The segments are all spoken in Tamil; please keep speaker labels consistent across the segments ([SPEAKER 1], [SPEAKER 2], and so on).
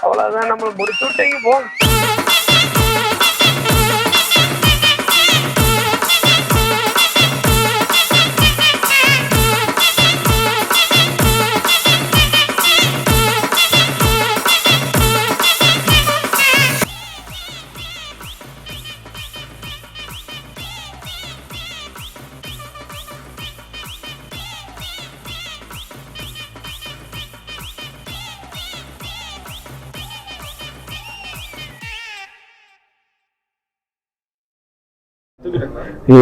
[SPEAKER 1] அவ்வளவுதான், நம்மள முடிச்சு விட்டீங்க போ.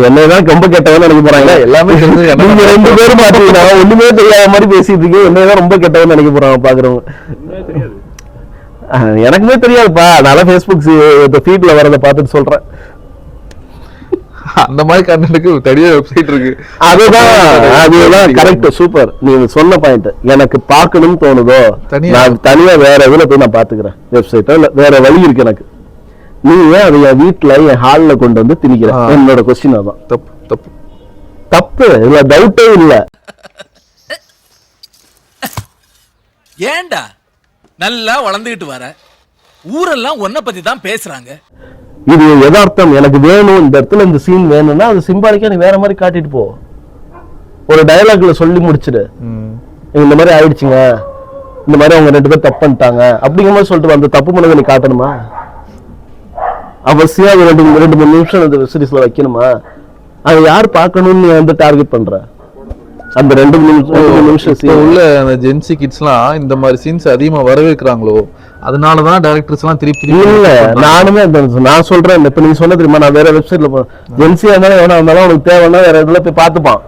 [SPEAKER 2] என்னதான் ரொம்ப கெட்டவன்னு நினைக்க போறாங்க. எல்லாமே நீங்க 2 பேரும் பாத்தீங்கன்னா ஒண்ணுமே தெரியாத மாதிரி பேசிட்டு இருக்கீங்க. என்னதான் ரொம்ப கெட்டவன்னு நினைக்க போறாங்க பாக்குறவங்க. எனக்குமே தெரியாதுப்பா, நான் Facebook ஃபீட்ல வரத பார்த்துட்டு சொல்றேன்.
[SPEAKER 3] அந்த மாதிரி கண்டென்ட்க்கு தனியா வெப்சைட் இருக்கு.
[SPEAKER 2] அதுதான் கரெக்ட், சூப்பர். நீங்க சொன்ன பாயிண்ட் எனக்கு பார்க்கணும்னு தோணுதோ நான் தனியா வேற இதுல போய் நான் பாத்துக்கிறேன். வெப்சைட்டோ இல்ல வேற வழி இருக்கு எனக்கு. நீங்க அதை என் வீட்டுல என் ஹால்ல கொண்டு வந்து திணிக்கிறேன். என்னோட கொஸ்டின் அதான்.
[SPEAKER 3] தப்பு தப்பு
[SPEAKER 2] தப்பு இல்ல, டவுட்டே இல்ல.
[SPEAKER 4] ஏண்டா நல்லா வளர்ந்துகிட்டு வர, ஊரெல்லாம் உன்னை பத்தி தான் பேசுறாங்க.
[SPEAKER 2] இது யதார்த்தம். எனக்கு வேணும், இந்த இடத்துல இந்த சீன் வேணும்னா அது சிம்பாலிக்கா நீ வேற மாதிரி காட்டிட்டு போ. ஒரு டயலாக்ல சொல்லி முடிச்சிடு, இந்த மாதிரி ஆயிடுச்சுங்க, இந்த மாதிரி அவங்க 2 பேர் தப்பு பண்ணிட்டாங்க அப்படிங்கிற மாதிரி சொல்லிட்டு அந்த தப்பு பண்ணதை நீ காட்டணுமா? அவசியம் அது 2-3 நிமிஷம் அந்த வெப் சீரிஸ்ல வைக்கணுமா? அதை யார் பார்க்கணும்னு நீ வந்து டார்கெட் பண்ற? அந்த 2 நிமிஷம்
[SPEAKER 3] உள்ள அந்த ஜென்சி கிட்ஸ்லாம் இந்த மாதிரி சீன்ஸ் அதிகமா வரவேற்கிறாங்களோ, அதனாலதான் டைரக்டர்ஸ் எல்லாம் திருப்பி
[SPEAKER 2] இல்ல. நானுமே நான் சொல்றேன், இப்ப நீ சொன்ன தெரியுமா, நான் வேற வெப்சைட்ல ஜென்சியா இருந்தாலும் எவனா இருந்தாலும் அவனுக்கு தேவைன்னா வேற இதுல போய் பார்த்துப்பான்.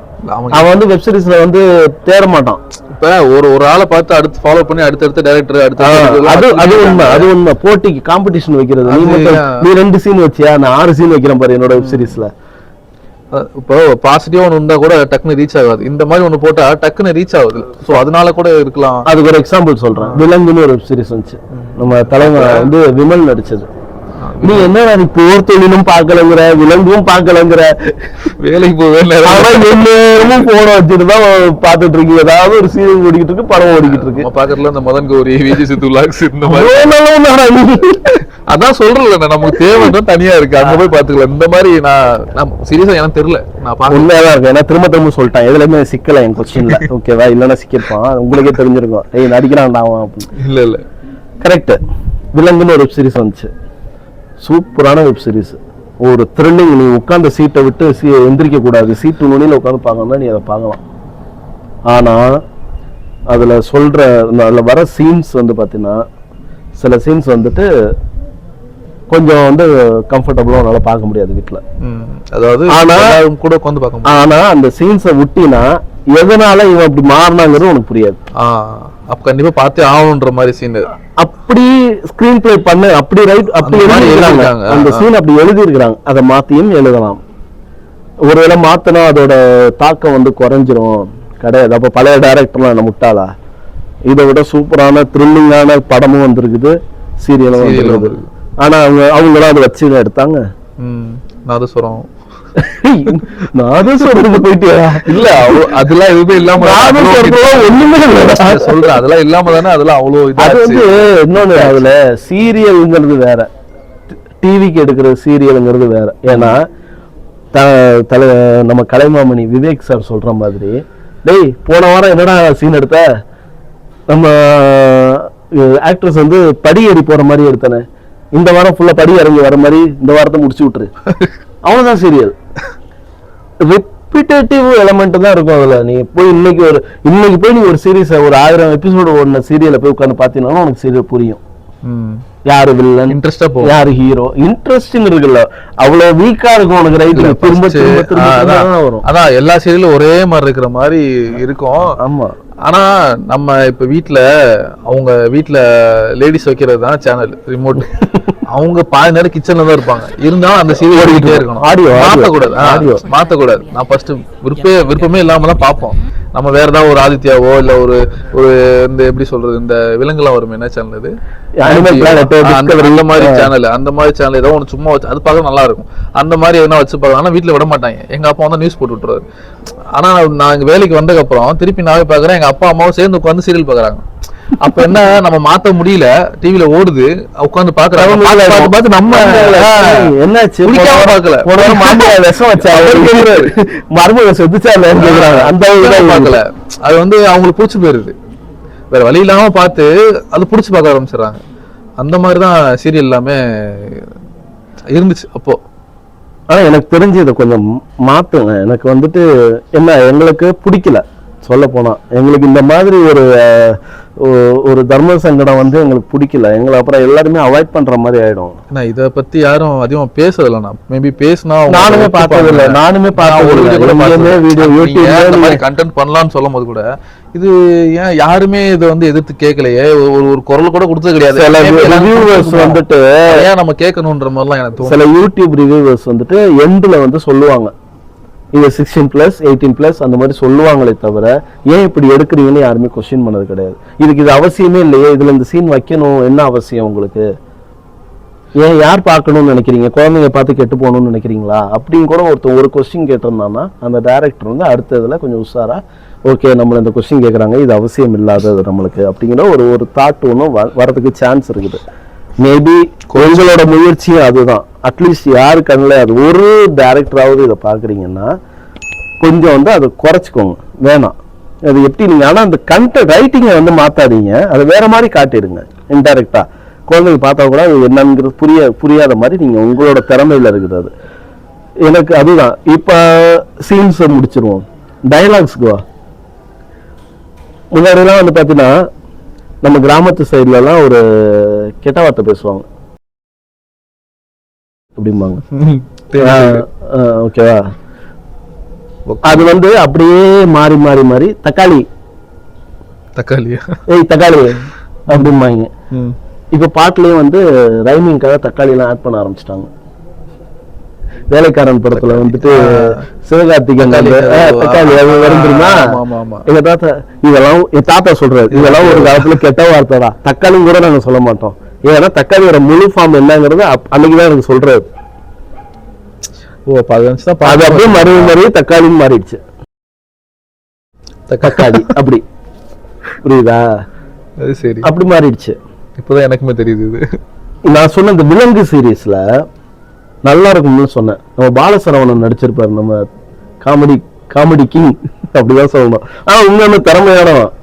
[SPEAKER 2] அவன் வந்து வெப் சீரிஸ்ல வந்து தேட மாட்டான்.
[SPEAKER 3] இப்ப ஒரு ஆளை பார்த்து அடுத்து ஃபாலோ பண்ணி அடுத்தடுத்த டைரக்டர்
[SPEAKER 2] அது உண்மை. போட்டிக்கு காம்படிஷன் வைக்கிறது. நீ 2 சீன் வச்சியா, நான் 6 சீன் வைக்கிறேன் பாரு என்னோட வெப் சீரிஸ்ல.
[SPEAKER 3] இப்போ பாசிட்டிவா ஒண்ணு இருந்தா கூட டக்குன்னு ரீச் ஆகாது. இந்த மாதிரி ஒண்ணு போட்டா டக்குன்னு ரீச் ஆகுது. சோ அதனால கூட இருக்கலாம்.
[SPEAKER 2] அதுக்கு ஒரு எக்ஸாம்பிள் சொல்றேன். விலங்குன்னு ஒரு வெப் சீரிஸ் வந்துச்சு, நம்ம தலைவர் வந்து விமல் நடிச்சது. நீ என்ன நீ போர் தொழிலும் பாக்கலங்கிற, விலங்கும் பாக்கலங்கிற,
[SPEAKER 3] வேலைக்கு
[SPEAKER 2] போவேன் போன வச்சுட்டுதான் பாத்துட்டு இருக்கு. ஏதாவது ஒரு சீரியல் ஓடிக்கிட்டு இருக்கு, படம் ஓடிக்கிட்டு இருக்கு.
[SPEAKER 3] பாக்கறதுல இந்த மதன் கௌரி, விஜய் சித்து வ்ளாக்ஸ் இந்த மாதிரி அதான் சொல்றேன். நமக்கு தேவைன்னா தனியா இருக்கு, அங்க போய் பாத்துக்கலாம். இந்த மாதிரி நான் சீரியஸா எனக்கு தெரியல, நான்
[SPEAKER 2] உண்மையாதான் இருக்கேன். ஏன்னா திரும்ப சொல்லிட்டேன், எதுலயுமே சிக்கல என் கொஸ்டின்ல. ஓகேவா? இல்லன்னா சிக்கிருப்பான், உங்களுக்கே தெரிஞ்சிருக்கும். ஏய் நடிக்கிறான்டா அவன். இல்ல கரெக்ட். விலங்குன்னு ஒரு வெப் சீரிஸ் வந்துச்சு, சூப்பரான வெப் சீரிஸ். ஒரு த்ரில்லிங். நீ உட்கார்ந்த சீட்டை விட்டு எந்திரிக்க கூடாது, சீட்டு நுனியில உட்காந்து பார்க்கணும்னா நீ அதை பார்க்கலாம். ஆனா அதுல சொல்ற அதுல வர சீன்ஸ் வந்து பாத்தீங்கன்னா, சில சீன்ஸ் வந்துட்டு கொஞ்சம் வந்து கம்ஃபர்டபுளா உன்னால பார்க்க முடியாது வீட்டுல.
[SPEAKER 3] அதாவது
[SPEAKER 2] ஆனா
[SPEAKER 3] கூட உட்காந்து பார்க்க முடியும்.
[SPEAKER 2] ஆனா அந்த சீன்ஸை விட்டினா எதனால இவன் அப்படி மாறினாங்கிறது உனக்கு புரியாது.
[SPEAKER 3] அப்ப கண்டிப்பா பார்த்தே ஆகணுன்ற மாதிரி சீன்
[SPEAKER 2] அப்படி ஸ்கிரீன் பிளே பண்ண, அப்படி ரைட், அப்படி எழுதிருக்காங்க. அந்த சீன் அப்படி எழுதி இருக்கிறாங்க. அதை மாத்தியும் எழுதலாம். ஒருவேளை மாத்தினா அதோட தாக்கம் வந்து குறைஞ்சிரும் கிடையாது. அப்ப பழைய டைரக்டர்லாம் என்ன முட்டாளா? இதை விட சூப்பரான த்ரில்லிங்கான படமும் வந்திருக்குது, சீரியலும் வந்திருக்குது. ஆனா அவங்களாம் அதை வச்சு எடுத்தாங்க.
[SPEAKER 3] நாதஸ்வரம்
[SPEAKER 2] போயிட்டு இல்ல,
[SPEAKER 3] அதெல்லாம் எதுவுமே இல்லாம
[SPEAKER 2] ஒண்ணுமே
[SPEAKER 3] சொல்றேன். அதெல்லாம் இல்லாம தானே அதெல்லாம் அவ்வளவு.
[SPEAKER 2] அது வந்து இன்னொன்னு, அதுல சீரியல்ங்கிறது வேற, டிவிக்கு எடுக்கிற சீரியல்ங்கிறது வேற. ஏன்னா நம்ம கலைமாமணி விவேக் சார் சொல்ற மாதிரி, டேய் போன வாரம் என்னடா சீன் எடுத்த, நம்ம ஆக்ட்ரஸ் வந்து படி ஏறி போற மாதிரி எடுத்தானே, இந்த வாரம் ஃபுல்லா படி இறங்கி வர மாதிரி இந்த வாரத்தை முடிச்சு விட்டுரு. அவ்வளவுதான் சீரியல். ரிப்பீட்டேட்டிவ் எலமெண்ட் தான் இருக்கும் அதுல. நீ போய் இன்னைக்கு போய் நீ ஒரு சீரீஸ் ஒரு 1000 எபிசோடு ஓடின சீரியலை போய் உட்காந்து பாத்தீங்கன்னா உனக்கு சீரியல் புரியும். யாரு வில்லன்,
[SPEAKER 3] இன்ட்ரெஸ்டா போகும்,
[SPEAKER 2] யாரு ஹீரோ, இன்ட்ரெஸ்டிங் இருக்குல்ல. அவ்வளவு வீக்கா இருக்கும் உனக்கு. ரைட்ல திரும்ப வரும்.
[SPEAKER 3] அதான் எல்லா சீரியலும் ஒரே மாதிரி இருக்கிற மாதிரி இருக்கும்.
[SPEAKER 2] ஆமா.
[SPEAKER 3] ஆனா நம்ம இப்ப அவங்க வீட்டுல லேடிஸ் வைக்கிறது தான் சேனல் ரிமோட். அவங்க பாதி நேரம் கிச்சன்ல தான் இருப்பாங்க, இருந்தாலும் அந்த சீரியல் ஓடிக்கிட்டே இருக்கணும். மாத்தக்கூடாது. நான் ஃபர்ஸ்ட் விருப்பமே இல்லாம தான் பார்ப்போம். நம்ம வேற ஏதாவது ஒரு ஆதித்யாவோ இல்ல ஒரு இந்த எப்படி சொல்றது, இந்த விலங்குலாம் வரும், என்ன சேனல் இது, அந்த மாதிரி சேனல் ஏதோ ஒன்று சும்மா வச்சு அது பார்க்க நல்லா இருக்கும். அந்த மாதிரி எதனா வச்சு பார்க்கலாம். ஆனா வீட்டுல விட மாட்டாங்க. எங்க அப்பா வந்து நியூஸ் போட்டு விட்டுருவாரு. ஆனா நான் இங்க வேலைக்கு வந்ததுக்கு அப்புறம் திருப்பி நாவே பாக்குறேன், எங்க அப்பா அம்மாவும் சேர்ந்து உட்காந்து சீரியல் பாக்குறாங்க. அப்ப என்ன நம்ம மாத்த முடியல, டிவில ஓடுது, உட்கார்ந்து பாக்குறாங்க, நம்ம
[SPEAKER 2] என்னாச்சு
[SPEAKER 3] பிடிக்காம பாக்கல,
[SPEAKER 2] மாமியார் விஷம் வச்சா மருமக செத்துச்சா இல்லையான்னு கேக்குறாங்க. அந்த
[SPEAKER 3] பாக்கல, அது வந்து அவங்களுக்கு பிடிச்சு போயிருது, வேற வழி இல்லாம பார்த்து அது பிடிச்சு பார்க்க ஆரம்பிச்சிடறாங்க. அந்த மாதிரிதான் சீரியல் எல்லாமே இருந்துச்சு அப்போ.
[SPEAKER 2] ஆனா எனக்கு தெரிஞ்சு இதை கொஞ்சம் மாத்துங்க. எனக்கு வந்துட்டு என்ன, எங்களுக்கு பிடிக்கல சொல்ல போனா, எங்களுக்கு இந்த மாதிரி ஒரு தர்ம சங்கடம் வந்து எங்களுக்கு பிடிக்கல. எங்களை அப்புறம் எல்லாருமே அவாய்ட் பண்ற மாதிரி ஆயிடும்.
[SPEAKER 3] இத பத்தி யாரும் அதிகமா பேசுறதில்ல. மேபி பேசினா
[SPEAKER 2] நானுமே பார்த்தது இல்லை, நானுமே
[SPEAKER 3] கண்டென்ட் பண்ணலாம்னு சொல்லும் போது கூட இது ஏன் யாருமே இதை வந்து எதிர்த்து கேட்கலையே, ஒரு குரல் கூட கொடுத்தது கிடையாது.
[SPEAKER 2] சில ரிவ்யூவர்ஸ் வந்துட்டு
[SPEAKER 3] ஏன் நம்ம கேட்கணும்ன்ற மாதிரிலாம் எனக்கு தோணும்.
[SPEAKER 2] சில யூடியூப் ரிவ்யூவர்ஸ் வந்துட்டு எண்ட்ல வந்து சொல்லுவாங்க இது 16+, 18+ அந்த மாதிரி சொல்லுவாங்களே தவிர ஏன் இப்படி எடுக்கிறீங்கன்னு யாருமே கொஸ்டின் பண்ணது கிடையாது. இதுக்கு இது அவசியமே இல்லையே, இதுல இந்த சீன் வைக்கணும், என்ன அவசியம் உங்களுக்கு, ஏன் யார் பார்க்கணும்னு நினைக்கிறீங்க, குழந்தைங்க பார்த்து கெட்டு போகணும்னு நினைக்கிறீங்களா அப்படின்னு கூட ஒரு கொஸ்டின் கேட்டிருந்தான்னா அந்த டைரக்டர் வந்து அடுத்ததுல கொஞ்சம் உஷாரா, ஓகே நம்மள இந்த கொஸ்டின் கேட்குறாங்க, இது அவசியம் இல்லாதது நம்மளுக்கு அப்படிங்கிற ஒரு தாட் ஒன்றும் வரதுக்கு சான்ஸ் இருக்குது. மேபி உங்களோட முயற்சியும் அதுதான். அட்லீஸ்ட் யாரு கண்ணில் அது ஒரு டைரக்டராவது இதை பார்க்குறீங்கன்னா கொஞ்சம் வந்து அதை குறைச்சிக்கோங்க, வேணாம். அது எப்படி நீங்கள், ஆனால் அந்த கண்டென்ட் ரைட்டிங்கை வந்து மாற்றாதீங்க, அதை வேற மாதிரி காட்டிடுங்க. இன்டைரக்டா குழந்தைங்க பார்த்தா கூட அது என்னங்கிறது புரியாத மாதிரி நீங்கள் உங்களோட திறமையில் இருக்குது. அது எனக்கு அதுதான். இப்போ சீன்ஸை முடிச்சிருவோம், டைலாக்ஸ்க்கு வா. முன்னாடிலாம் வந்து பார்த்தீங்கன்னா நம்ம கிராமத்து சைட்லலாம் ஒரு கெட்ட வார்த்தை பேசுவாங்க அப்படிம்பாங்க, ஓகேவா? அது வந்து அப்படியே மாறி மாறி மாறி தக்காளி தக்காளி அப்படிம்பாங்க. இப்ப பாட்டுலயும் வந்து ரைமிங்காக தக்காளி எல்லாம் ஆட் பண்ண ஆரம்பிச்சிட்டாங்க. வேலைக்காரன் படத்துல வந்துட்டு சிவகார்த்திகேயன் தக்காளி வரும் தெரியுமா? எங்க தாத்தா இதெல்லாம், என் தாத்தா சொல்றாரு, இதெல்லாம் ஒரு காலத்துல கெட்ட வார்த்தைடா, தக்காளியும் கூட நாங்க சொல்ல மாட்டோம். ஏன்னா தக்காளியோட முழு ஃபார்ம் என்னங்கிறது அன்னைக்குதான் எனக்கு சொல்றாரு. அது அப்படியே மறுபடி தக்காளின்னு மாறிடுச்சு, தக்காளி அப்படி, புரியுதா?
[SPEAKER 3] சரி,
[SPEAKER 2] அப்படி மாறிடுச்சு.
[SPEAKER 3] இப்பதான் எனக்குமே தெரியுது.
[SPEAKER 2] நான் சொன்ன இந்த விலங்கு சீரீஸ்ல நல்லா இருக்கும்னு சொன்னேன். நம்ம பாலசரவணன் நடிச்சிருப்பாரு, நம்ம காமெடி கிங் அப்படிதான் சொல்லணும். ஆனா உண்மையான திறமையானவன்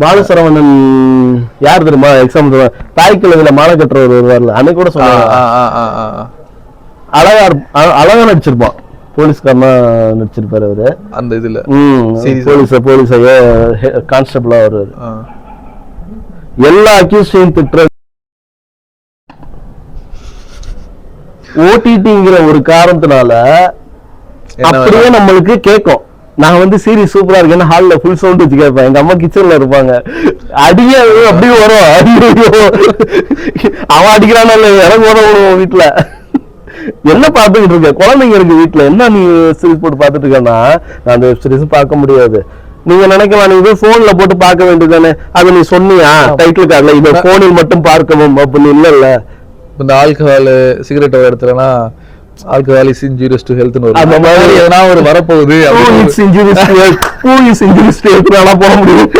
[SPEAKER 2] பாலசரவணன். யார் தெரியுமா? எக்ஸாம் தாய்க்கிழமையில மாலை கட்டுறவர் வருவார்ல, அன்னைக்கு கூட சொன்னாங்க. அழகா நடிச்சிருப்பான், போலீஸ்காரனா நடிச்சிருப்பாரு அவரு அந்த இதுல. போலீஸ் கான்ஸ்டபிளா வருவாரு. எல்லா அக்யூஸ்டையும் திட்டுற ஓடிடிங்கிற ஒரு காரணத்தினால அப்படியே நம்மளுக்கு கேட்கும். நான் வந்து சீரிஸ் சூப்பரா இருக்கேன்னு ஹால்ல ஃபுல் சவுண்ட் வச்சு கேட்பேன். எங்க அம்மா கிச்சன்ல இருப்பாங்க, அடிக்க அப்படியே வரும். அவன் அடிக்கிறான எனக்கு வரும் வீட்டுல. என்ன பார்த்துக்கிட்டு இருக்க, குழந்தைங்க இருக்கு வீட்டுல, என்ன நீ சீரிஸ் போட்டு பார்த்துட்டு இருக்கேன்னா? நான் அந்த வெப் சீரிஸ் பார்க்க முடியாது. நீங்க நினைக்கலாம், நீ போன்ல போட்டு பார்க்க வேண்டியதானே, அது நீ சொன்னியா டைட்டில் கார்டுல, இதை போனில் மட்டும் பார்க்கவும் அப்படின்னு. இல்ல
[SPEAKER 3] இந்த ஆல்கஹால் சிகரெட் வர இடத்துலனா ஆல்கஹால் இஸ் இன்ஜூரியஸ் டு ஹெல்த்னு வரும். அந்த மாதிரி எதனா ஒரு வரப்போகுது, it's injurious to health, who is injurious to health நான் போக முடியும்.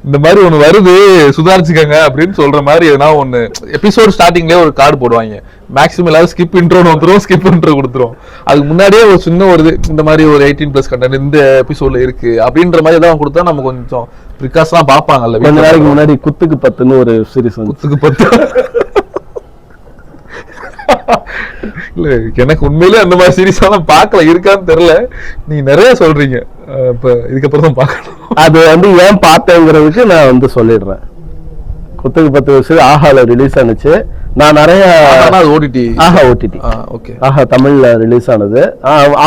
[SPEAKER 3] இந்த மாதிரி ஒண்ணு வருது, சுதாரிச்சுக்கங்க அப்படின்னு சொல்ற மாதிரி எதனா ஒண்ணு எபிசோட் ஸ்டார்டிங்லயே ஒரு கார்டு போடுவாங்க. மேக்ஸிமம் எல்லாரும் ஸ்கிப் இன்ட்ரோன்னு வந்துரும், ஸ்கிப் இன்ட்ரோ கொடுத்துரும். அதுக்கு முன்னாடியே ஒரு சின்ன வருது, இந்த மாதிரி ஒரு 18+ கண்டென்ட் இந்த எபிசோட்ல இருக்கு அப்படின்ற மாதிரி ஏதாவது கொடுத்தா நம்ம கொஞ்சம் பிரிகாஷனா பாப்பாங்கல்ல.
[SPEAKER 2] கொஞ்ச நாளைக்கு முன்னாடி குத்துக்கு 10ன்னு ஒரு சீரிஸ்,
[SPEAKER 3] குத்துக்கு 10. இல்ல எனக்கு உண்மையிலே அந்த மாதிரி சீரிஸ் எல்லாம் பார்க்கல, இருக்கான்னு தெரியல. நீங்க நிறைய சொல்றீங்க, இப்ப இதுக்கப்புறம் தான் பார்க்கணும். அது
[SPEAKER 2] வந்து ஏன் பார்த்தேங்கிறதுக்கு நான் வந்து சொல்லிடுறேன். குத்துக்கு 10 வருஷம் ஆஹால ரிலீஸ் ஆனிச்சு. நான் நிறைய
[SPEAKER 3] ஓடிடி
[SPEAKER 2] ஓகே ஆஹா தமிழ்ல ரிலீஸ் ஆனது.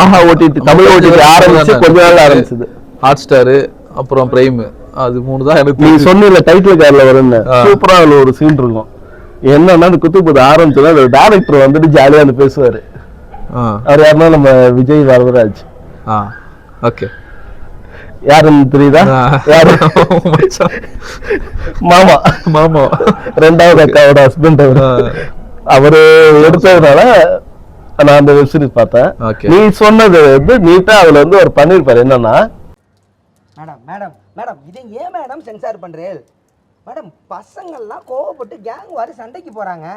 [SPEAKER 2] ஆஹா ஓடிடி தமிழ் ஓடிடி ஆரம்பிச்சு கொஞ்ச நாள் ஆரம்பிச்சது.
[SPEAKER 3] ஹாட் ஸ்டார் அப்புறம் பிரைம், அது 3 தான் எனக்கு.
[SPEAKER 2] நீ சொன்னீங்க டைட்டில் கார்டுல வரும்னு, சூப்பரா அதுல ஒரு சீன் இருக்கும். என்னன்னா அந்த குத்துக்கு 10 ஆரம்பிச்சது, அந்த டைரக்டர் வந்துட்டு ஜாலியா வந்து பேசுவாரு. அவர் யாருன்னா நம்ம விஜய் வரதராஜ்.
[SPEAKER 3] ஓகே,
[SPEAKER 2] யாருன்னு தெரியுதா? யாரு? மாமா ரெண்டாவது அக்காவோட ஹஸ்பண்ட். அவரு எடுத்ததுனால நான் அந்த வெப் சீரிஸ் பார்த்தேன்.
[SPEAKER 3] Okay.
[SPEAKER 2] நீ சொன்னது வந்து நீட்டா அதுல வந்து ஒரு பண்ணிருப்பாரு என்னன்னா,
[SPEAKER 1] மேடம் மேடம் மேடம் இதை ஏன் மேடம் சென்சார் பண்றேன் மேடம்? பசங்கள்லாம் கோவப்பட்டு கேங் வாரி சண்டைக்கு போறாங்க.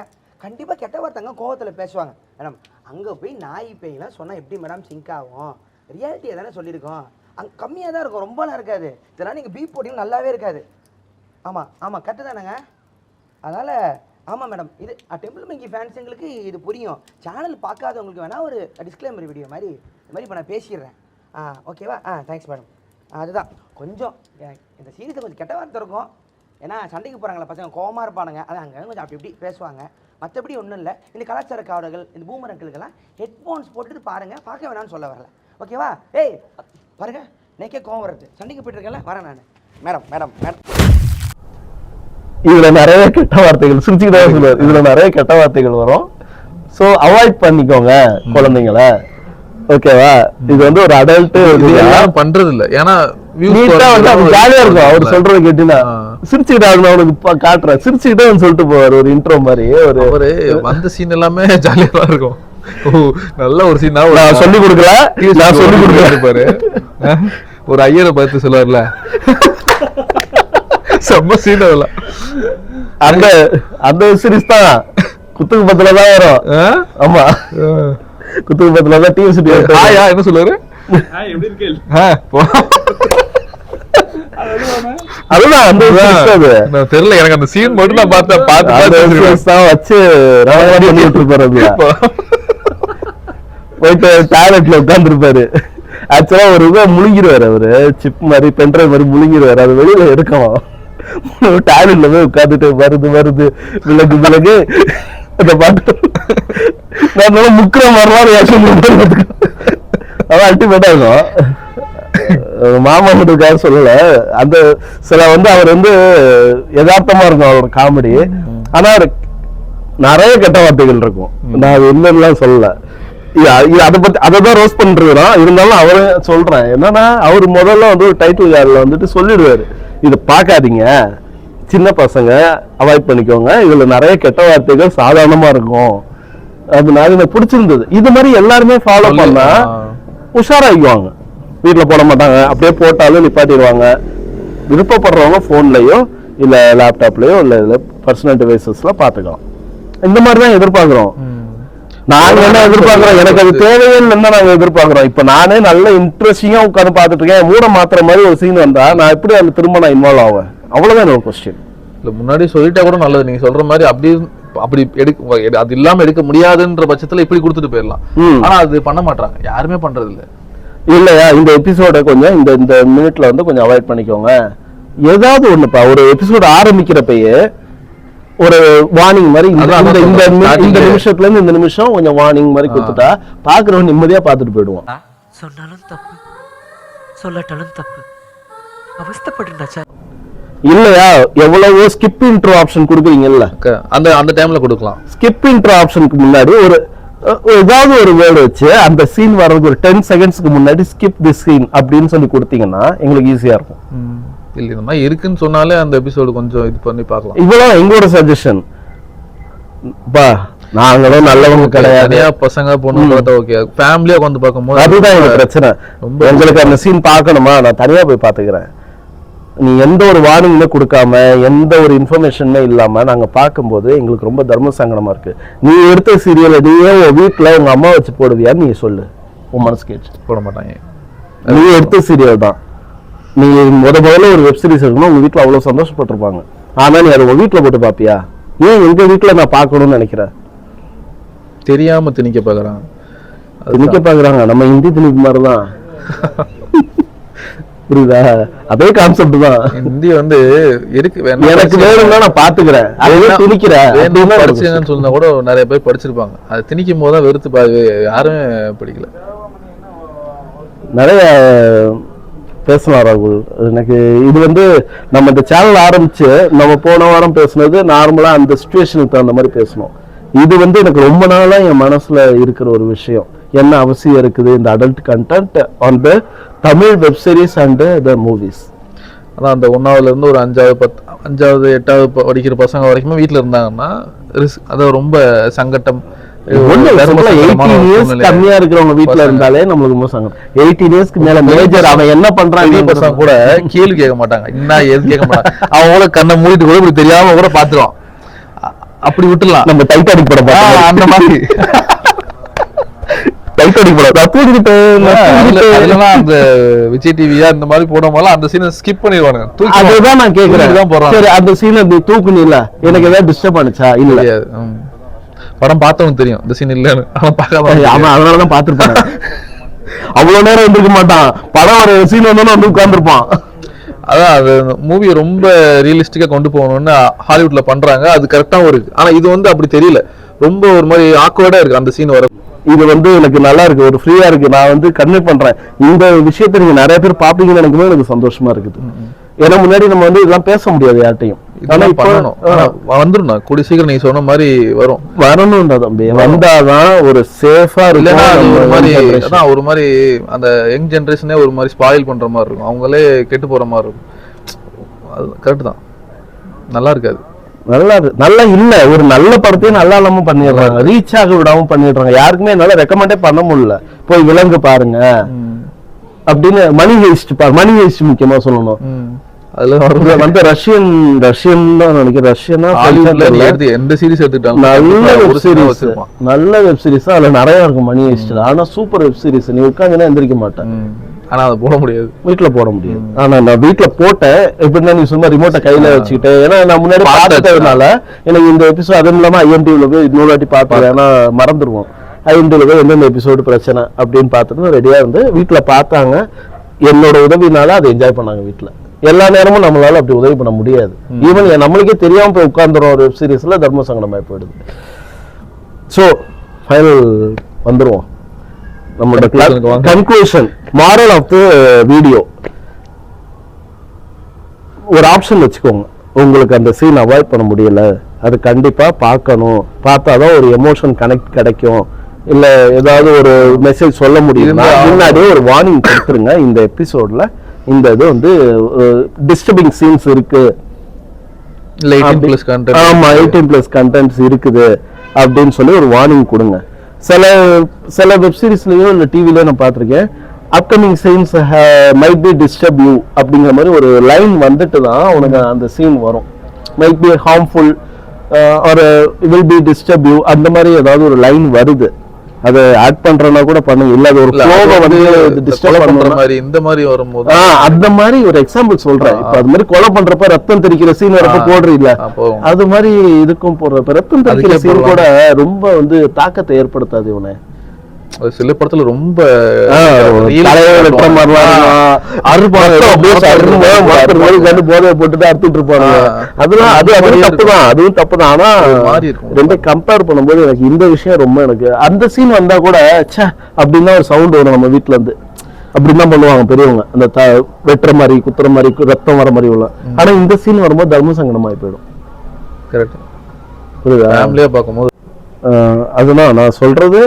[SPEAKER 1] கண்டிப்பா கெட்ட வார்த்தைங்க கோவத்துல பேசுவாங்க மேடம். அங்க போய் நாய் பேய்லாம் சொன்னா எப்படி மேடம் சிங்க் ஆகும்? ரியாலிட்டியை தானே சொல்லியிருக்கோம். அங்கே கம்மியாக தான் இருக்கும், ரொம்பலாம் இருக்காது. இதெல்லாம் நீங்கள் பீப் போட்டிங்கன்னா நல்லாவே இருக்காது. ஆமாம் ஆமாம் கரெக்டு தானேங்க. அதனால் ஆமாம் மேடம், இது டெம்பிள் மங்கி ஃபேன்ஸுங்களுக்கு இது புரியும். சேனல் பார்க்காதவங்களுக்கு வேணால் ஒரு டிஸ்க்ளைமர் வீடியோ மாதிரி இது மாதிரி இப்போ நான் பேசிடுறேன். ஓகேவா? Thanks madam. அதுதான் கொஞ்சம் இந்த சீரியஸை கொஞ்சம் கெட்ட வார்த்தை இருக்கும். ஏன்னா சண்டைக்கு போகிறாங்களா பசங்க, கோவமாக இருப்பானுங்க. அது அங்கே கொஞ்சம் அப்படி இப்படி பேசுவாங்க. மற்றபடி ஒன்றும் இல்லை. இந்த கலாச்சார காவலர்கள், இந்த பூமர் அங்கிளுக்கெல்லாம் ஹெட்ஃபோன்ஸ் போட்டுட்டு பாருங்கள், பார்க்க வேணாம்னு சொல்ல வரல. ஓகேவா? ஏய் பாருங்க, நேக்கே கோவம் வருது. சண்டைக்கு போயிட்டு இருக்கல, வரேன் நான். மேடம் மேடம் மேடம்
[SPEAKER 2] இதுல நிறைய கெட்ட வார்த்தைகள் சிரிச்சுக்கிட்டே சொல்லுவார். இதுல நிறைய கெட்ட வார்த்தைகள் வரும். ஸோ அவாய்ட் பண்ணிக்கோங்க குழந்தைங்கள. ஓகேவா? இது வந்து ஒரு அடல்ட்
[SPEAKER 3] பண்றது இல்ல. ஏன்னா
[SPEAKER 2] ஜாலியா இருக்கும். அவர் சொல்றது கேட்டீங்கன்னா சிரிச்சுக்கிட்டே அவனுக்கு காட்டுறேன், சிரிச்சுக்கிட்டே சொல்லிட்டு போவார். ஒரு இன்ட்ரோ மாதிரி
[SPEAKER 3] ஒரு வந்த சீன் எல்லாமே ஜாலியா இருக்கும். நல்ல ஒரு சீன்
[SPEAKER 2] நான் சொல்லி கொடுக்கல, நான் சொல்லி கொடுக்கல
[SPEAKER 3] பாரு. ஒரு ஐயரை பார்த்து சொல்லுவார்ல, செம்ம சீன். அதெல்லாம்
[SPEAKER 2] அந்த அந்த சீரிஸ் தான் குத்துக்கு பத்துல தான் வரும். ஆமா, குத்துக்கு பத்துல தான் டிவி சுட்டி.
[SPEAKER 3] என்ன சொல்லுவாரு?
[SPEAKER 2] அதுதான் அந்த
[SPEAKER 3] தெரியல எனக்கு. அந்த சீன் மட்டும் நான் பார்த்தேன்
[SPEAKER 2] வச்சு ரவடி பண்ணிட்டு இருப்பாரு. போயிட்டு டாய்லெட்ல உட்காந்துருப்பாரு. ஆக்சுவலா ஒரு இதை முழுங்கிடுவாரு அவரு, சிப் மாதிரி பென்ட்ரைவ் மாதிரி முழுங்கிடுவாரு. அது வெளியில எடுக்கலாம். டாய்லெட்ல போய் உட்காந்துட்டு வருது வருது விலகு விலகு அந்த பாட்டு நான் முக்கிற மாதிரி அதான் அல்டிமேட்டா இருக்கும். மாமா மட்டுக்காக சொல்லல, அந்த சில வந்து அவர் வந்து யதார்த்தமா இருக்கும் அவரோட காமெடி. ஆனா நிறைய கெட்ட வார்த்தைகள் இருக்கும். நான் அது இல்லைன்னு சொல்லல, அதை பத்தி அதான் ரோஸ்ட் பண்றான். இருந்தாலும் அவரு சொல்றேன் என்னன்னா, அவர் முதல்ல வந்து ஒரு டைட்டில் கார்டில் வந்துட்டு சொல்லிடுவாரு, இதை பார்க்காதீங்க, சின்ன பசங்க அவாய்ட் பண்ணிக்கோங்க, இதுல நிறைய கெட்ட வார்த்தைகள் சாதாரணமா இருக்கும். அதனால எனக்கு பிடிச்சிருந்தது. இது மாதிரி எல்லாருமே ஃபாலோ பண்ணா உஷாராகிக்குவாங்க. வீட்டுல போட மாட்டாங்க, அப்படியே போட்டாலும் நிப்பாட்டிடுவாங்க. விருப்பப்படுறவங்க போன்லயோ இல்ல லேப்டாப்லயோ இல்ல பர்சனல் டிவைசஸ்ல பாத்துக்கலாம். இந்த மாதிரிதான் எதிர்பார்க்கிறோம். நாங்க என்ன எதிர்பார்க்கிறோம், எனக்கு அது தேவையில்லைன்னு நாங்க எதிர்பார்க்கிறோம். இப்ப நானே நல்ல இன்ட்ரெஸ்டிங்கா உட்காந்து பாத்துட்டு இருக்கேன், மூட மாத்திர மாதிரி ஒரு சீன் வந்தா நான் எப்படி அதுல திரும்ப நான் இன்வால்வ் ஆவேன்? அவ்வளவுதான் என்னோட கொஸ்டின்.
[SPEAKER 3] இல்ல முன்னாடி சொல்லிட்டா கூட நல்லது. நீங்க சொல்ற மாதிரி அப்படி எடுக்க, அது இல்லாம எடுக்க முடியாதுன்ற பட்சத்துல இப்படி கொடுத்துட்டு போயிடலாம். ஆனா அது பண்ண மாட்டாங்க, யாருமே பண்றது இல்ல. இல்லையா?
[SPEAKER 2] இந்த எபிசோட கொஞ்சம் இந்த மினிட்ல வந்து கொஞ்சம் அவாய்ட் பண்ணிக்கோங்க. ஏதாவது ஒண்ணுப்பா, ஒரு எபிசோட் ஆரம்பிக்கிறப்பயே ஒரு வார்னிங் மாதிரி இந்த நிமிஷத்துல இருந்து இந்த நிமிஷம் கொஞ்சம் வார்னிங் மாதிரி கொடுத்துட்டா பாக்குறவன் நிம்மதியா பாத்துட்டு போயிடுவான்.
[SPEAKER 5] சொன்னாலும் தப்பு, சொல்லட்டாலும் தப்பு, அவஸ்தைப்படுறா
[SPEAKER 2] இல்லையா? எவ்வளவோ ஸ்கிப் இன்ட்ரோ ஆப்ஷன் கொடுக்குறீங்கல்ல,
[SPEAKER 3] அந்த டைம்ல கொடுக்கலாம்.
[SPEAKER 2] ஸ்கிப் இன்ட்ரோ ஆப்ஷனுக்கு முன்னாடி ஒரு ஏதாவது ஒரு வேர்டு வச்சு அந்த சீன் வர்றதுக்கு ஒரு 10 செகண்ட்ஸ்க்கு முன்னாடி ஸ்கிப் திஸ் சீன் அப்படின்னு சொல்லி கொடுத்தீங்கன்னா எங்களுக்கு ஈஸியா இருக்கும்.
[SPEAKER 3] இல்ல இந்த மாதிரி இருக்குன்னு சொன்னாலே அந்த எபிசோடு கொஞ்சம் இது பண்ணி பார்க்கலாம்.
[SPEAKER 2] இவ்வளவு எங்களோட சஜஷன். நாங்களும் நல்லவங்க கிடையாது,
[SPEAKER 3] நிறைய பசங்க பொண்ணு பார்த்தா ஓகே, ஃபேமிலியா வந்து பார்க்கும்போது
[SPEAKER 2] அதுதான் எங்க பிரச்சனை. உங்களுக்கு அந்த சீன் பார்க்கணுமா, நான் தனியா போய் பாத்துக்கிறேன். நீ எந்த ஒரு வார்னிங்குமே கொடுக்காம எந்த ஒரு இன்ஃபர்மேஷனுமே இல்லாம நாங்க பார்க்கும்போது எங்களுக்கு ரொம்ப தர்ம சங்கடமா இருக்கு. நீ எடுத்த சீரியலை நீயே உன் வீட்டுல உங்க அம்மா வச்சு போடுவியான்னு நீ சொல்லு. உன் மனசு கேட்டு
[SPEAKER 3] போட மாட்டாங்க.
[SPEAKER 2] நீ எடுத்த சீரியல் தான். நீ முதல்ல ஒரு வெப் சீரிஸ் இருக்கணும், உங்க வீட்டுல அவ்வளவு சந்தோஷப்பட்டிருப்பாங்க. ஆனா நீ அதை உங்க வீட்டுல போட்டு பாப்பியா? ஏன் எங்க வீட்டுல நான் பார்க்கணும்னு நினைக்கிறேன்?
[SPEAKER 3] தெரியாம திணிக்க பாக்குறாங்க.
[SPEAKER 2] திணிக்க பாக்குறாங்க. நம்ம இந்தி திணிப்பு மாதிரிதான். புரியுதா? அதே கான்செப்ட் தான்.
[SPEAKER 3] இந்தி வந்து
[SPEAKER 2] எனக்கு வேணும்னா நான் பாத்துக்கிறேன்,
[SPEAKER 3] படிச்சுன்னு சொன்னா கூட நிறைய பேர் படிச்சிருப்பாங்க. அது திணிக்கும் போதுதான் வெறுத்து யாருமே படிக்கல.
[SPEAKER 2] நிறைய பேசலாம் ராகுல். எனக்கு இது வந்து நம்ம இந்த சேனல் ஆரம்பிச்சு நம்ம போன வாரம் பேசுனது நார்மலா அந்த சிச்சுவேஷனுக்கு தகுந்த மாதிரி பேசணும். இது வந்து எனக்கு ரொம்ப நாளா என் மனசுல இருக்கிற ஒரு விஷயம். என்ன அவசியம் இருக்குது இந்த adult content on the Tamil web series and the movies?
[SPEAKER 3] அதான் அந்த 1ஆவதுல இருந்து ஒரு 5வது 8வது படிக்கிற பசங்க வரைக்குமே வீட்டில் இருந்தாங்கன்னா அது ரொம்ப சங்கட்டம்,
[SPEAKER 2] கம்மியா இருக்கிறவங்க வீட்டுல இருந்தாலே நம்மளுக்கு ரொம்ப சங்கம். 18 இயர்ஸ்க்கு மேல மேஜர் அவன் என்ன பண்றான்
[SPEAKER 3] பசங்க கூட கேள்வி கேட்க மாட்டாங்க, என்ன எது கேட்க மாட்டாங்க. அவங்கள கண்ணை மூடிட்டு கூட இப்படி தெரியாம கூட பாத்துருவான். அப்படி விட்டுலாம்.
[SPEAKER 2] நம்ம டைட்டானிக் படம்
[SPEAKER 3] அந்த மாதிரி
[SPEAKER 2] டைட்டானிக் படம்
[SPEAKER 3] அந்த விஜய் டிவியா இந்த மாதிரி போடும்போது அந்த சீனை ஸ்கிப் பண்ணிடுவானுங்க.
[SPEAKER 2] அதுதான் நான் கேக்குறேன். சரி, அந்த சீன் அப்படி தூக்குனீல, எனக்கு ஏதாவது டிஸ்டர்ப் பண்ணுச்சா? இல்ல,
[SPEAKER 3] படம் பார்த்தவங்க தெரியும் இந்த சீன் இல்லன்னு.
[SPEAKER 2] அவன் அதனாலதான் பாத்துருப்பாங்க. அவ்வளவு நேரம் இருந்திருக்க மாட்டான். படம் ஒரு சீன் வந்தோன்னு வந்து உட்கார்ந்துருப்பான்.
[SPEAKER 3] அதான் அது மூவியை ரொம்ப ரியலிஸ்டிக்கா கொண்டு போகணும்னு ஹாலிவுட்ல பண்றாங்க. அது கரெக்டாவும் இருக்கு. ஆனா இது வந்து அப்படி தெரியல, ரொம்ப ஒரு மாதிரி ஆக்வர்டா இருக்கு அந்த சீன் வர.
[SPEAKER 2] இது வந்து எனக்கு நல்லா இருக்கு, ஒரு ஃப்ரீயா இருக்கு. நான் வந்து கன்வே பண்றேன். இந்த விஷயத்தை நீங்க நிறைய பேர் பாப்பீங்கன்னு நினைக்கும்போது எனக்கு சந்தோஷமா இருக்குது. ஏன்னா முன்னாடி நம்ம வந்து இதெல்லாம் பேச முடியாது யார்ட்டையும்.
[SPEAKER 3] வந்துடும் கூடி சீக்கிரம் நீங்க சொன்ன மாதிரி
[SPEAKER 2] வரணும்டா தம்பி. வந்தாதான் ஒரு சேஃபா
[SPEAKER 3] இருக்கு. ஒரு மாதிரி அந்த யங் ஜெனரேஷனே ஒரு மாதிரி ஸ்பாயில் பண்ற மாதிரி இருக்கும், அவங்களே கெட்டு போற மாதிரி இருக்கும். அது கரெக்ட் தான், நல்லா இருக்காது.
[SPEAKER 2] நல்லா இல்ல, ஒரு நல்ல படத்தையும் நல்லா இல்லாம பண்ணிடுறாங்க, ரீச் ஆக விடாம பண்ணிடுறாங்க. யாருக்குமே என்னால ரெக்கமெண்டே பண்ண முடியல. போய் விலங்கு பாருங்க அப்படின்னு. மணி ஹெய்ஸ்ட் மணி ஹெய்ஸ்ட் முக்கியமா சொல்லணும்.
[SPEAKER 3] அதுல
[SPEAKER 2] வந்து ரஷ்யன் தான் நினைக்கிறேன். ரஷ்யனா
[SPEAKER 3] எந்த சீரிஸ் எடுத்துட்டாலும்
[SPEAKER 2] நல்ல வெப் சீரிஸ் அதுல நிறைய இருக்கும் மணி ஹெய்ஸ்ட்ல. ஆனா சூப்பர் வெப் சீரிஸ். நீ உட்காந்துன்னா எந்திரிக்க மாட்டேன்.
[SPEAKER 3] ஆனா அதை போட முடியாது,
[SPEAKER 2] வீட்டுல போட முடியாது. ஆனா நான் வீட்டுல போட்டேன். எப்படின்னா நீ சும்மா ரிமோட்டை கையில வச்சுக்கிட்டு, ஏன்னா நான் முன்னாடி பார்த்ததுனால எனக்கு இந்த எபிசோட் அதுவும் இல்லாம IMDbல போய் இன்னொரு வாட்டி பார்ப்பேன். ஏன்னா மறந்துடுவோம். IMDbல போய் எந்தெந்த எபிசோடு பிரச்சனை அப்படின்னு பார்த்துட்டு ரெடியா இருந்து வீட்டுல பார்த்தாங்க. என்னோட உதவினால அதை என்ஜாய் பண்ணாங்க வீட்டுல. எல்லா நேரமும் நம்மளால அப்படி உதவி பண்ண முடியாது. ஈவன் நம்மளுக்கே தெரியாம போய் உட்கார்ந்துரும் ஒரு வெப் சீரிஸ்ல, தர்ம சங்கடமாய் போயிடுது. ஸோ ஃபைனல் வந்துருவோம். நம்மளோட conclusion, moral of the video. ஒரு ஆப்ஷன் வச்சுக்கோங்க. உங்களுக்கு அந்த சீன் அவாய்ட் பண்ண முடியல, அது கண்டிப்பா பார்க்கணும். பார்த்தாதான் ஒரு எமோஷன் கனெக்ட் கிடைக்கும். இல்ல ஏதாவது ஒரு மெசேஜ் சொல்ல முடியும். முன்னாடியே ஒரு வார்னிங் கொடுத்துருங்க. இந்த எபிசோட்ல இந்த இது வந்து டிஸ்டர்பிங் சீன்ஸ் இருக்கு, 18+ கண்டென்ட்ஸ் இருக்குது அப்படின்னு சொல்லி ஒரு வார்னிங் கொடுங்க. சில வெப் சீரிஸ்லயோ இல்ல டிவிலயோ நான் பார்த்திருக்கேன், upcoming scenes might be disturb you அப்படிங்கிற மாதிரி ஒரு லைன் வந்துட்டு தான் உனக்கு அந்த சீன் வரும். மைட் பி ஹார்ம்ஃபுல் ஒரு வில் பி டிஸ்டர்ப் யூ, அந்த மாதிரி ஏதாவது ஒரு லைன் வருது. அதை ஆட் பண்றனா கூட பண்ணுங்க. இல்ல அது ஒரு ஃப்ளோவை வந்து டிஸ்டர்ப் பண்ற மாதிரி
[SPEAKER 3] இந்த மாதிரி வரும்போது
[SPEAKER 2] அந்த மாதிரி ஒரு எக்ஸாம்பிள் சொல்றேன். இப்ப அது மாதிரி கொலை பண்றப்ப ரத்தம் தெரிக்கிற சீன் வரப்ப போடுறீங்களா, அது மாதிரி இதுக்கும் போடுறப்ப ரத்தம் தெரிக்கிற சீன் கூட ரொம்ப வந்து தாக்கத்தை ஏற்படுத்தாது இவனை.
[SPEAKER 3] சில படத்துல ரொம்ப
[SPEAKER 2] போதையை போட்டுட்டு அறுத்துட்டு இருப்பாங்க. அதெல்லாம் அதுவும் தப்புதான். ஆனா ரெண்டு கம்பேர் பண்ணும்போது எனக்கு இந்த விஷயம் ரொம்ப, எனக்கு அந்த சீன் வந்தா கூட ச்சே அப்படின்னு ஒரு சவுண்ட் வரும் நம்ம வீட்டுல இருந்து. அப்படிதான் பண்ணுவாங்க பெரியவங்க, அந்த வெட்டுற மாதிரி குத்துற மாதிரி ரத்தம் வர மாதிரி உள்ள. ஆனா இந்த சீன் வரும்போது தர்ம சங்கடமாயி போயிடும்.
[SPEAKER 3] கரெக்ட்,
[SPEAKER 2] புரியுதா?
[SPEAKER 3] ஃபேமிலியா பார்க்கும்போது
[SPEAKER 2] அதுதான் நான் சொல்றது.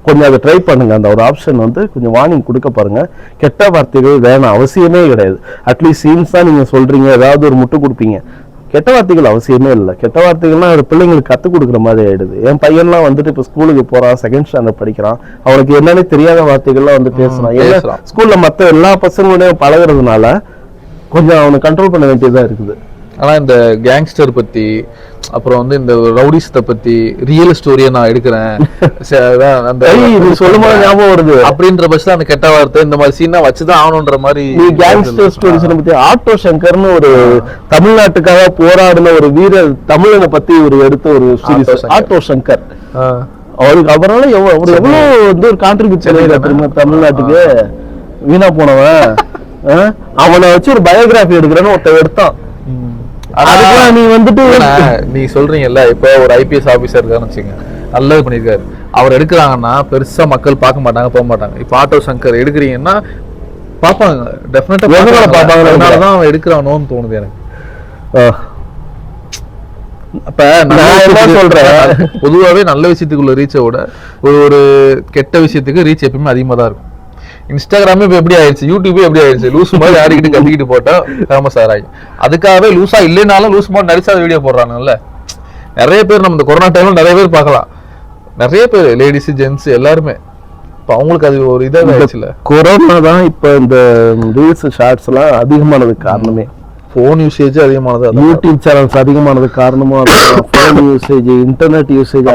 [SPEAKER 2] கொஞ்சம் அதை ட்ரை பண்ணுங்க. அந்த ஒரு ஆப்ஷன் வந்து கொஞ்சம் வார்னிங் கொடுக்க பாருங்க. கெட்ட வார்த்தைகள் வேணாம், அவசியமே கிடையாது. அட்லீஸ்ட் சீன்ஸ் தான் நீங்க சொல்றீங்க, ஏதாவது ஒரு முட்டு கொடுப்பீங்க. கெட்ட வார்த்தைகள் அவசியமே இல்லை. கெட்ட வார்த்தைகள்லாம் ஒரு பிள்ளைங்களுக்கு கற்றுக் கொடுக்குற மாதிரி ஆயிடுது. என் பையன்லாம் வந்துட்டு இப்போ ஸ்கூலுக்கு போறான், 2nd ஸ்டாண்டர்ட் படிக்கிறான். அவனுக்கு என்னன்னு தெரியாத வார்த்தைகள்லாம் வந்து பேசுறான். ஏன்னா ஸ்கூல்ல மற்ற எல்லா பசங்களோடையும் பழகுறதுனால கொஞ்சம் அவனை கண்ட்ரோல் பண்ண வேண்டியதா இருக்குது.
[SPEAKER 3] ஆனா இந்த கேங்ஸ்டர் பத்தி, அப்புறம் வந்து இந்த ரவுடிஸ்ட பத்தி ரியல் ஸ்டோரியை நான் எடுக்கிறேன்
[SPEAKER 2] சொல்லும்போது ஞாபகம் வருது
[SPEAKER 3] அப்படின்ற பட்சத்துல அந்த கெட்ட வார்த்தை இந்த மாதிரி சீனா வச்சுதான் ஆகணுன்ற மாதிரி.
[SPEAKER 2] கேங்ஸ்டர் ஸ்டோரிஸ் பத்தி ஆட்டோ சங்கர்னு ஒரு தமிழ்நாட்டுக்காக போராடின ஒரு வீரர் தமிழனை பத்தி ஒரு எடுத்த ஒரு சீரிஸ் ஆட்டோ சங்கர். அவருக்கு அவரால் எவ்வளவு வந்து ஒரு கான்ட்ரிபியூட் பண்ணிருக்காரு தமிழ்நாட்டுக்கு. வீணா போனவன் அவனை வச்சு ஒரு பயோகிராஃபி எடுக்கிறேன்னு ஒருத்தர் எடுத்தான்.
[SPEAKER 3] நீ வந்துட்டு நீ சொல்றீங்கல்ல, இப்ப ஒரு IPS ஆபீசர் இருக்காருன்னு வச்சுங்க, நல்லது பண்ணிருக்காரு. அவர் எடுக்கிறாங்கன்னா பெருசா மக்கள் பார்க்க மாட்டாங்க, போக மாட்டாங்க. இப்ப ஆட்டோ சங்கர் எடுக்கிறீங்கன்னா பாப்பாங்க, டெஃபினட்டா பாப்பாங்க. அதனாலதான் அவன் எடுக்கிறானோன்னு தோணுது எனக்கு. அப்ப நான் என்ன சொல்றேன், பொதுவாவே நல்ல விஷயத்துக்குள்ள ரீச்சை விட ஒரு கெட்ட விஷயத்துக்கு ரீச் எப்பயுமே அதிகமா தான் இருக்கும். இன்ஸ்டாகிராமே இப்ப எப்படி ஆயிடுச்சு, யூடியூபே எப்படி ஆயிடுச்சு, லூஸ் மாதிரி ஆடிக்கிட்டு கத்திக்கிட்டு போட்டா ஃபேமஸ் ஆகிறாங்க. அதுக்காகவே லூஸா இல்லைனாலும் லூஸ் மாதிரி நடிச்சா வீடியோ போடுறாங்கல்ல நிறைய பேர். நம்ம இந்த கொரோனா டைம்ல நிறைய பேர் பார்க்கலாம், நிறைய பேர் லேடிஸ் ஜென்ஸ் எல்லாருமே இப்ப அவங்களுக்கு அது ஒரு இதாக ஆயிடுச்சுல.
[SPEAKER 2] கொரோனா தான் இப்ப இந்த ரீல்ஸ் ஷார்ட்ஸ் எல்லாம் அதிகமானதுக்கு காரணமே.
[SPEAKER 3] போன் யூசேஜ் அதிகமானது,
[SPEAKER 2] யூடியூப் சேனல்ஸ் அதிகமானது காரணமா phone usage, internet usage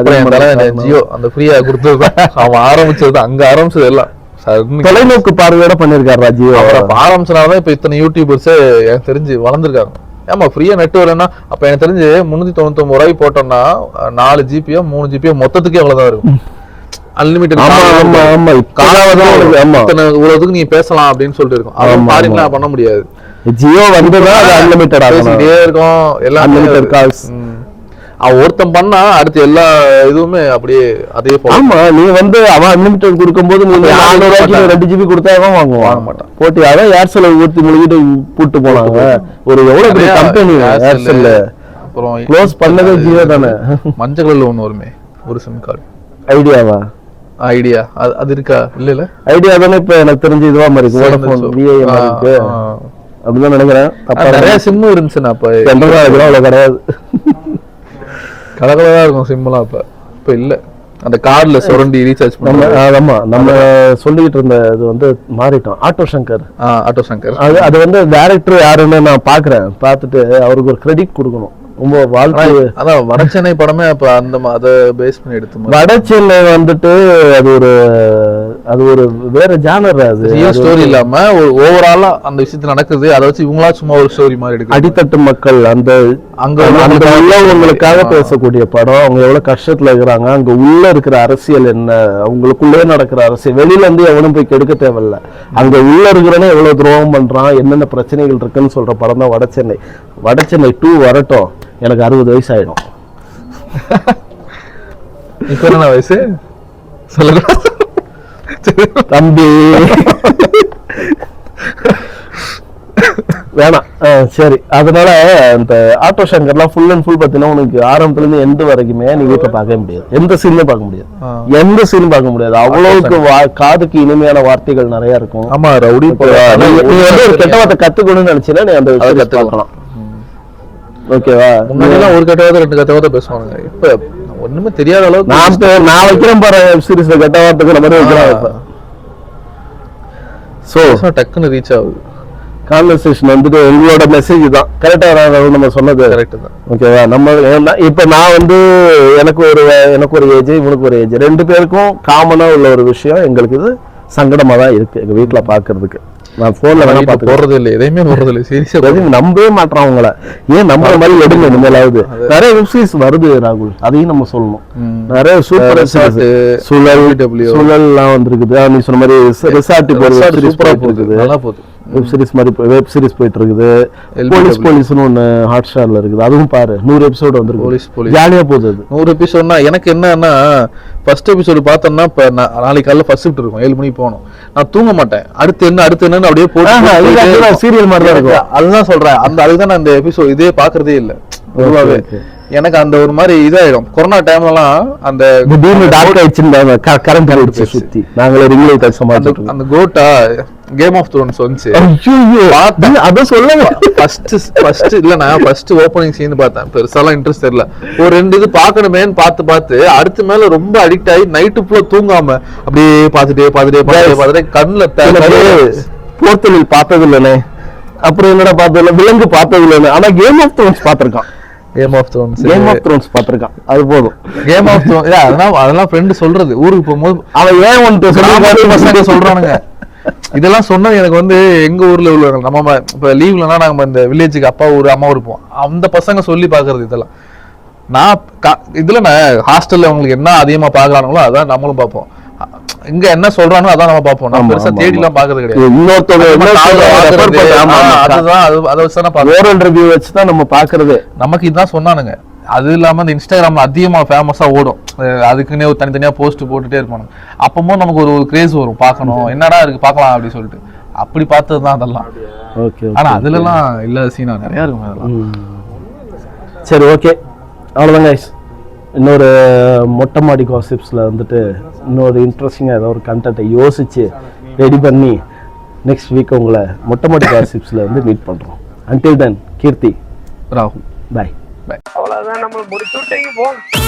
[SPEAKER 3] Jio அந்த ஃப்ரீயா கொடுத்தது அவன் ஆரம்பிச்சது அங்க ஆரம்பிச்சது எல்லாம்
[SPEAKER 2] தொலைநோக்கு பார்வையோட பண்ணிருக்காரு ஜியோ.
[SPEAKER 3] ஆரம்பிச்சனாலதான் இப்ப இத்தனை யூடியூபர்ஸ் எனக்கு தெரிஞ்சு வளர்ந்துருக்காங்க. ஆமா ஃப்ரீயா நெட் வரலன்னா அப்ப எனக்கு தெரிஞ்சு 399 ரூபாய் போட்டோம்னா 4 ஜிபியோ 3 ஜிபியோ மொத்தத்துக்கே அவ்வளவுதான் இருக்கும். அன்லிமிட்டட் இவ்வளவுக்கு நீங்க பேசலாம் அப்படின்னு சொல்லிட்டு இருக்கும். அது ஃபாரின்ல பண்ண முடியாது.
[SPEAKER 2] ஜியோ வந்துதான் அது அன்லிமிட்டட்
[SPEAKER 3] பேசிக்கிட்டே இருக்கும் எல்லாம் அன்லிமிட்டட் கால்ஸ். ஒருத்தன் பண்ணா அடுத்து எல்லா இதுவுமே அப்படியே அதே போல.
[SPEAKER 2] ஆமா நீ வந்து அவன் அன்லிமிட்டட் கொடுக்கும்போது நீங்க 400 ரூபாய்க்கு 2 ஜிபி கொடுத்தா அவன் வாங்க மாட்டான். போட்டி அதான் ஏர்செல் ஊத்தி முழுகிட்டு கூட்டு போனாங்க. ஒரு எவ்வளவு பெரிய கம்பெனி ஏர்செல்.
[SPEAKER 3] அப்புறம்
[SPEAKER 2] க்ளோஸ் பண்ணதே ஜியோ தானே.
[SPEAKER 3] மஞ்சள் கலர்ல ஒண்ணு வருமே ஒரு சிம் கார்டு.
[SPEAKER 2] ஐடியாவா?
[SPEAKER 3] ஐடியா அது இருக்கா? இல்ல
[SPEAKER 2] ஐடியா தானே இப்ப எனக்கு தெரிஞ்சு இதுவா மாதிரி இருக்கு. வோடஃபோன் விஐ மாதிரி இருக்கு அப்படிதான் நினைக்கிறேன்.
[SPEAKER 3] நிறைய சிம் இருந்துச்சுன்னா அப்ப
[SPEAKER 2] அவ்வளவு கிடையாது.
[SPEAKER 3] கலகலதா இருக்கும் சிம்லாம். இப்ப இல்ல அந்த கார்டுல சுரண்டி ரீசார்ஜ் பண்ண.
[SPEAKER 2] ஆமா நம்ம சொல்லிட்டு இருந்த இது வந்து மாறிட்டோம். ஆட்டோ சங்கர் அது வந்து டைரக்டர் யாருன்னு நான் பாக்குறேன். பார்த்துட்டு அவருக்கு ஒரு கிரெடிட் கொடுக்கணும். ரொம்ப வாழ்க்கை
[SPEAKER 3] அதான் வடசென்னை படமே அப்ப அந்த அதை பேஸ் பண்ணி எடுத்து.
[SPEAKER 2] வடசென்னை வந்துட்டு அது ஒரு வேற ஜானர். அது
[SPEAKER 3] ரியல் ஸ்டோரி இல்லாம ஒரு ஓவராலா அந்த விஷயத்துல நடக்குது. அதை வச்சு இவங்களா சும்மா ஒரு ஸ்டோரி மாதிரி எடுக்கு.
[SPEAKER 2] அடித்தட்டு மக்கள் அந்த அங்க உள்ளவங்களுக்காக பேசக்கூடிய படம். அவங்க எவ்வளவு கஷ்டத்துல இருக்கிறாங்க, அங்க உள்ள இருக்கிற அரசியல் என்ன, அவங்களுக்குள்ளே நடக்கிற அரசியல். வெளியில இருந்து எவனும் போய் கெடுக்க தேவையில்ல. அங்க உள்ள இருக்கிறவனே எவ்வளவு துரோகம் பண்றான், என்னென்ன பிரச்சனைகள் இருக்குன்னு சொல்ற படம் தான் வடசென்னை. வடசென்னை 2 வரட்டும். எனக்கு 60 வயசு ஆயிடும்.
[SPEAKER 3] இப்ப என்ன வயசு சொல்லுங்க
[SPEAKER 2] தம்பி. வேணாம் சரி. அதனால இந்த ஆட்டோ சங்கர்லாம் ஃபுல் அண்ட் ஃபுல் பார்த்தீங்கன்னா உனக்கு ஆரம்பத்துல இருந்து எந்த வரைக்குமே நீ வீட்டில் பார்க்கவே முடியாது. எந்த சீனுமே பார்க்க முடியாது. எந்த சீனும் பார்க்க முடியாது. அவ்வளவுக்கு காதுக்கு இனிமையான வார்த்தைகள் நிறைய இருக்கும்.
[SPEAKER 3] ஆமா ரவுடி
[SPEAKER 2] நீ வந்து ஒரு கெட்ட வார்த்தை கத்துக்கணும்னு நினைச்சீங்கன்னா நீ அந்த கத்துக்கலாம். ஓகேவா?
[SPEAKER 3] முன்னாடிலாம் ஒரு கெட்ட வார்த்தை 2 கெட்ட வார்த்தை பேசுவாங்க. இப்ப ஒண்ணுமே தெரியாத அளவுக்கு
[SPEAKER 2] நான் வைக்கிறேன் பாரு வெப் சீரிஸ்ல கெட்ட வார்த்தைங்கிற மாதிரி வைக்கிறேன். சோ
[SPEAKER 3] டக்குன்னு ரீச் ஆகுது.
[SPEAKER 2] கான்வர்சேஷன் வந்துட்டு உங்களோட மெசேஜ் தான் கரெக்டா நம்ம சொன்னது
[SPEAKER 3] கரெக்ட் தான்.
[SPEAKER 2] ஓகேவா? நம்ம இப்ப நான் வந்து எனக்கு ஒரு ஏஜ், இவனுக்கு ஒரு ஏஜ், 2 பேருக்கும் காமனா உள்ள ஒரு விஷயம். எங்களுக்கு இது சங்கடமா தான் இருக்கு எங்க வீட்டுல பாக்குறதுக்கு. நான் போன்ல வேணா பாத்து
[SPEAKER 3] போறது இல்ல, எதையுமே போறது இல்ல. சீரியஸா
[SPEAKER 2] நம்பவே மாட்டான் அவங்கள. ஏன் நம்புற மாதிரி எடுங்க. இனிமேலாவது நிறைய வெப் சீரிஸ் வருது ராகுல், அதையும் நம்ம சொல்லணும். நிறைய சூப்பர் சுழல்லாம் வந்திருக்குது. நீ சொன்ன மாதிரி ரிசார்ட் சூப்பரா போகுது. நல்லா போகுது. வெப் சீரிஸ் மாதிரி வெப் சீரிஸ் போயிட்டு இருக்குது. போலீஸ்னு ஒன்னு ஹாட் ஸ்டார்ல இருக்குது. அதுவும் பாரு 100 எபிசோடு வந்திருக்கு. ஜாலியா போகுது.
[SPEAKER 3] 100 எபிசோட்னா எனக்கு என்னன்னா ஃபர்ஸ்ட் எபிசோடு பார்த்தோம்னா இப்ப நாளைக்கு காலைல ஃபர்ஸ்ட் ஷிஃப்ட் இருக்கும் 7 மணிக்கு போகணும். நான் தூங்க மாட்டேன். அடுத்து என்னன்னு அப்படியே போட்டு
[SPEAKER 2] சீரியல் மாதிரி தான் இருக்கும்.
[SPEAKER 3] அதுதான் சொல்றேன். அதுதான் நான் இந்த எபிசோட் இதே பாக்குறதே இல்ல. எனக்கு அந்த ஒரு மாதிரி இதாயிடும். கொரோனா டைம்லலாம் அந்த
[SPEAKER 2] சுத்தி நாங்களே ரிங் லைட் சமாளிச்சிட்டு
[SPEAKER 3] அந்த கோட்டா கேம் ஆஃப் த்ரோன்ஸ் வந்துச்சு.
[SPEAKER 2] அத சொல்லுங்க.
[SPEAKER 3] ஃபர்ஸ்ட் இல்ல நான் ஃபர்ஸ்ட் ஓபனிங் சீன் பார்த்தேன். பெருசாலாம் இன்ட்ரெஸ்ட் தெரியல. ஒரு 2 இது பார்க்கணுமேன்னு பார்த்து அடுத்து மேல ரொம்ப அடிக்ட் ஆகி நைட்டு ஃபுல்லா தூங்காம அப்படியே பார்த்துட்டே கண்ணுல
[SPEAKER 2] போர்த்தொழில் பார்த்தது இல்லனே. அப்புறம் என்னடா பார்த்தது விலங்கு பார்த்தது இல்லனே. ஆனா கேம் ஆஃப் த்ரோன்ஸ் பார்த்திருக்கான்.
[SPEAKER 3] கேம் ஆஃப் த்ரோன்ஸ்
[SPEAKER 2] பார்த்திருக்கான். அது போதும்.
[SPEAKER 3] கேம் ஆஃப் த்ரோன்ஸ் அதெல்லாம் ஃப்ரெண்ட் சொல்றது. ஊருக்கு போகும்போது
[SPEAKER 2] அவன் ஏன் ஒன்று
[SPEAKER 3] சொல்றானுங்க. இதெல்லாம் சொன்னது எனக்கு வந்து எங்க ஊர்ல உள்ளவங்க. நம்ம இப்ப லீவ்லனா நாங்க இந்த வில்லேஜுக்கு அப்பா ஊர் அம்மா ஊர் போவோம். அந்த பசங்க சொல்லி பாக்குறது இதெல்லாம். நான் இதுல நான் ஹாஸ்டல்ல அவங்களுக்கு என்ன அதிகமா பாக்குறாங்களோ அதான் நம்மளும் பார்ப்போம். இங்க என்ன சொல்றானோ அதான் நம்ம பார்ப்போம். நம்ம பெருசா தேடி எல்லாம் பாக்குறது கிடையாது.
[SPEAKER 2] நம்ம பாக்குறது
[SPEAKER 3] நமக்கு இதுதான் சொன்னானுங்க. அது இல்லாம இந்த இன்ஸ்டாகிராம்ல அதிகமா ஃபேமஸா ஓடும். அதுக்குன்னே ஒரு தனித்தனியா போஸ்ட் போட்டுட்டே இருப்பாங்க. அப்பவும் நமக்கு ஒரு கிரேஸ் வரும். பார்க்கணும் என்னடா இருக்கு பார்க்கலாம் அப்படின்னு சொல்லிட்டு அப்படி பார்த்ததுதான் அதெல்லாம். ஆனா அதுல எல்லாம் இல்லாத சீனா நிறைய இருக்கும் அதெல்லாம்.
[SPEAKER 2] சரி ஓகே அவ்வளவுதான் கைஸ். இன்னொரு மொட்டை மாடி காசிப்ஸ்ல வந்துட்டு இன்னொரு இன்ட்ரெஸ்டிங்கா ஏதோ ஒரு கண்டென்ட்டை யோசிச்சு ரெடி பண்ணி நெக்ஸ்ட் வீக் உங்களை மொட்டை மாடி காசிப்ஸ்ல வந்து மீட் பண்றோம். அன்டில் தென் கீர்த்தி,
[SPEAKER 3] ராகுல்,
[SPEAKER 2] பாய்.
[SPEAKER 1] அவ்வளவுதான், நம்ம முடிச்சு விட்டீங்க போங்க.